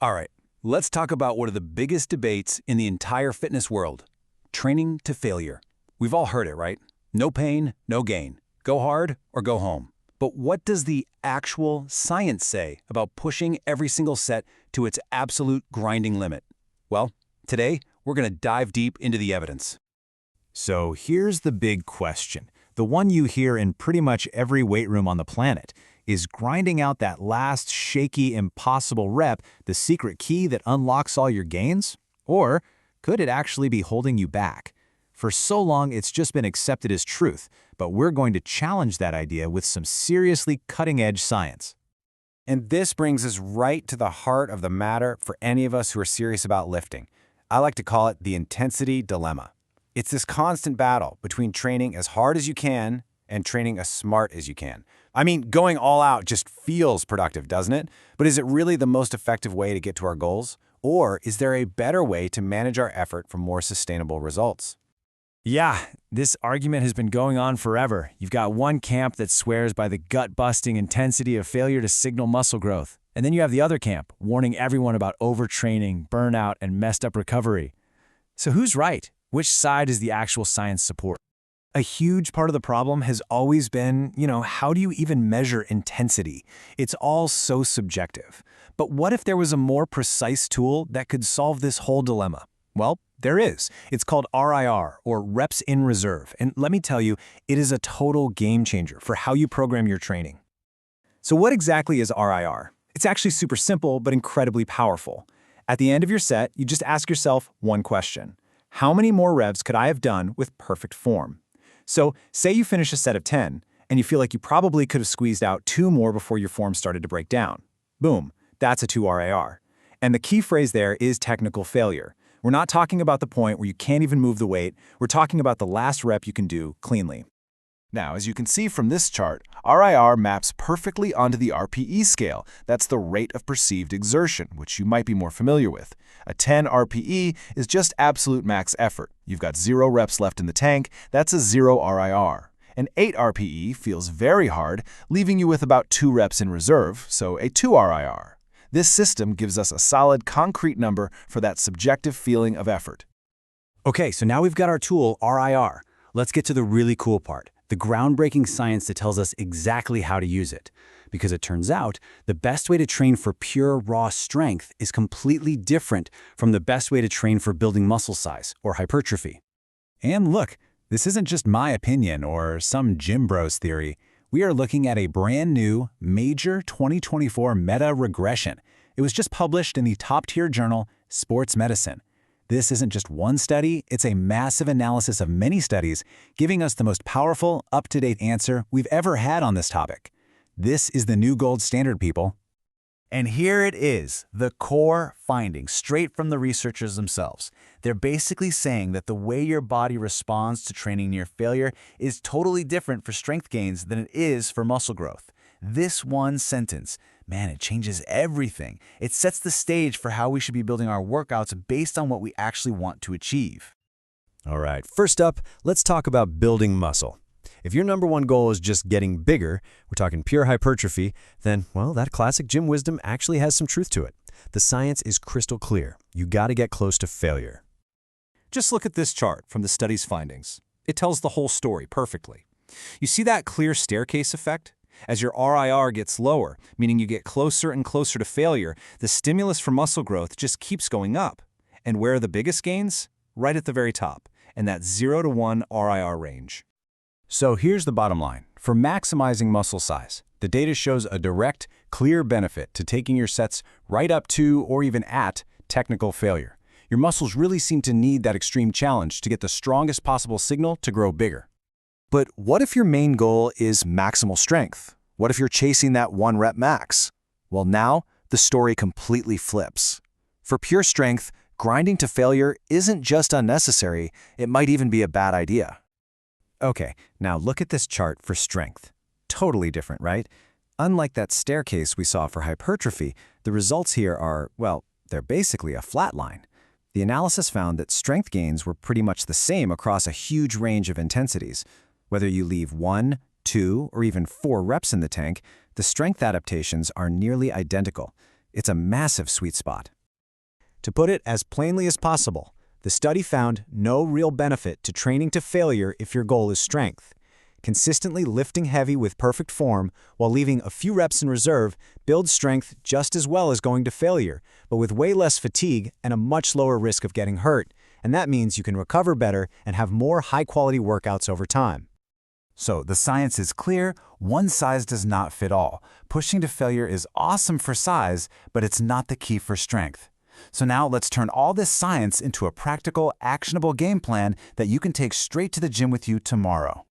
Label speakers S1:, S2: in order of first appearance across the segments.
S1: All right, let's talk about one of the biggest debates in the entire fitness world, training to failure. We've all heard it, right? No pain, no gain. Go hard or go home. But what does the actual science say about pushing every single set to its absolute grinding limit? Well, today we're going to dive deep into the evidence.
S2: So here's the big question. The one you hear in pretty much every weight room on the planet. Is grinding out that last shaky, impossible rep the secret key that unlocks all your gains? Or could it actually be holding you back? For so long, it's just been accepted as truth, but we're going to challenge that idea with some seriously cutting-edge science.
S3: And this brings us right to the heart of the matter for any of us who are serious about lifting. I like to call it the intensity dilemma. It's this constant battle between training as hard as you can and training as smart as you can. I mean, going all out just feels productive, doesn't it? But is it really the most effective way to get to our goals? Or is there a better way to manage our effort for more sustainable results?
S4: Yeah, this argument has been going on forever. You've got one camp that swears by the gut-busting intensity of failure to signal muscle growth. And then you have the other camp, warning everyone about overtraining, burnout, and messed up recovery. So who's right? Which side is the actual science support?
S2: A huge part of the problem has always been, how do you even measure intensity? It's all so subjective. But what if there was a more precise tool that could solve this whole dilemma? Well, there is. It's called RIR, or Reps in Reserve. And let me tell you, it is a total game changer for how you program your training. So what exactly is RIR? It's actually super simple, but incredibly powerful. At the end of your set, you just ask yourself one question. How many more reps could I have done with perfect form? So say you finish a set of 10, and you feel like you probably could have squeezed out 2 more before your form started to break down. Boom, that's a 2 RIR. And the key phrase there is technical failure. We're not talking about the point where you can't even move the weight. We're talking about the last rep you can do cleanly.
S5: Now, as you can see from this chart, RIR maps perfectly onto the RPE scale. That's the rate of perceived exertion, which you might be more familiar with. A 10 RPE is just absolute max effort. You've got 0 reps left in the tank. That's a 0 RIR. An 8 RPE feels very hard, leaving you with about 2 reps in reserve, so a 2 RIR. This system gives us a solid, concrete number for that subjective feeling of effort.
S1: Okay, so now we've got our tool, RIR. Let's get to the really cool part, the groundbreaking science that tells us exactly how to use it. Because it turns out, the best way to train for pure, raw strength is completely different from the best way to train for building muscle size or hypertrophy. And look, this isn't just my opinion or some gym bros theory. We are looking at a brand new, major 2024 meta-regression. It was just published in the top-tier journal, Sports Medicine. This isn't just one study, it's a massive analysis of many studies, giving us the most powerful, up-to-date answer we've ever had on this topic. This is the new gold standard, people.
S4: And here it is, the core finding, straight from the researchers themselves. They're basically saying that the way your body responds to training near failure is totally different for strength gains than it is for muscle growth. This one sentence, man, it changes everything. It sets the stage for how we should be building our workouts based on what we actually want to achieve.
S2: All right, first up, let's talk about building muscle. If your number one goal is just getting bigger, we're talking pure hypertrophy, then, well, that classic gym wisdom actually has some truth to it. The science is crystal clear. You got to get close to failure.
S1: Just look at this chart from the study's findings. It tells the whole story perfectly. You see that clear staircase effect? As your RIR gets lower, meaning you get closer and closer to failure, the stimulus for muscle growth just keeps going up. And where are the biggest gains? Right at the very top, in that 0 to 1 RIR range. So here's the bottom line. For maximizing muscle size, the data shows a direct, clear benefit to taking your sets right up to or even at technical failure. Your muscles really seem to need that extreme challenge to get the strongest possible signal to grow bigger.
S2: But what if your main goal is maximal strength? What if you're chasing that 1 rep max? Well, now the story completely flips. For pure strength, grinding to failure isn't just unnecessary, it might even be a bad idea. Okay, now look at this chart for strength. Totally different, right? Unlike that staircase we saw for hypertrophy, the results here are, well, they're basically a flat line. The analysis found that strength gains were pretty much the same across a huge range of intensities. Whether you leave 1, 2, or even 4 reps in the tank, the strength adaptations are nearly identical. It's a massive sweet spot. To put it as plainly as possible, the study found no real benefit to training to failure if your goal is strength. Consistently lifting heavy with perfect form while leaving a few reps in reserve builds strength just as well as going to failure, but with way less fatigue and a much lower risk of getting hurt, and that means you can recover better and have more high-quality workouts over time.
S3: So the science is clear, one size does not fit all. Pushing to failure is awesome for size, but it's not the key for strength. So now let's turn all this science into a practical, actionable game plan that you can take straight to the gym with you tomorrow.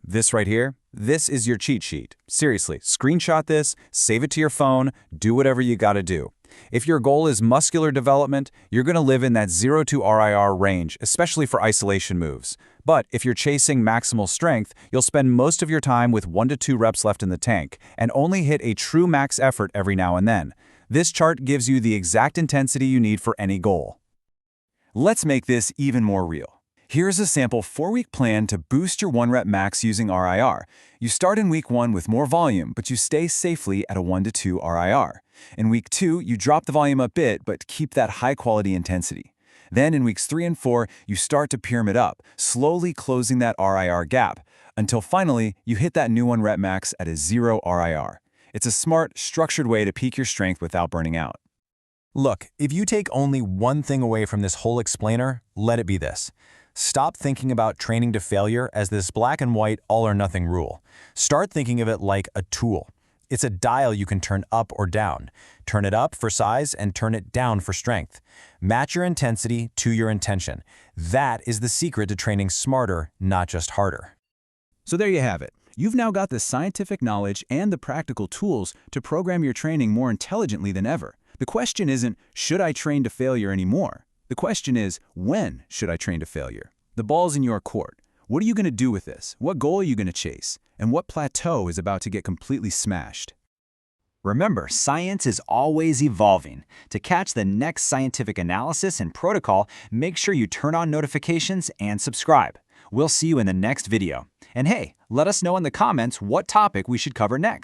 S1: This right here, this is your cheat sheet. Seriously, screenshot this, save it to your phone, do whatever you gotta do. If your goal is muscular development, you're gonna live in that 0 to RIR range, especially for isolation moves. But if you're chasing maximal strength, you'll spend most of your time with 1 to 2 reps left in the tank and only hit a true max effort every now and then. This chart gives you the exact intensity you need for any goal. Let's make this even more real. Here's a sample 4-week plan to boost your 1-rep max using RIR. You start in week 1 with more volume, but you stay safely at a 1 to 2 RIR. In week 2, you drop the volume a bit, but keep that high-quality intensity. Then in weeks 3 and 4, you start to pyramid up, slowly closing that RIR gap, until finally you hit that new 1-rep max at a 0 RIR. It's a smart, structured way to peak your strength without burning out.
S2: Look, if you take only one thing away from this whole explainer, let it be this. Stop thinking about training to failure as this black and white all-or-nothing rule. Start thinking of it like a tool. It's a dial you can turn up or down. Turn it up for size and turn it down for strength. Match your intensity to your intention. That is the secret to training smarter, not just harder.
S1: So there you have it. You've now got the scientific knowledge and the practical tools to program your training more intelligently than ever. The question isn't, should I train to failure anymore? The question is, when should I train to failure? The ball's in your court. What are you going to do with this? What goal are you going to chase? And what plateau is about to get completely smashed?
S6: Remember, science is always evolving. To catch the next scientific analysis and protocol, make sure you turn on notifications and subscribe. We'll see you in the next video. And hey, let us know in the comments what topic we should cover next.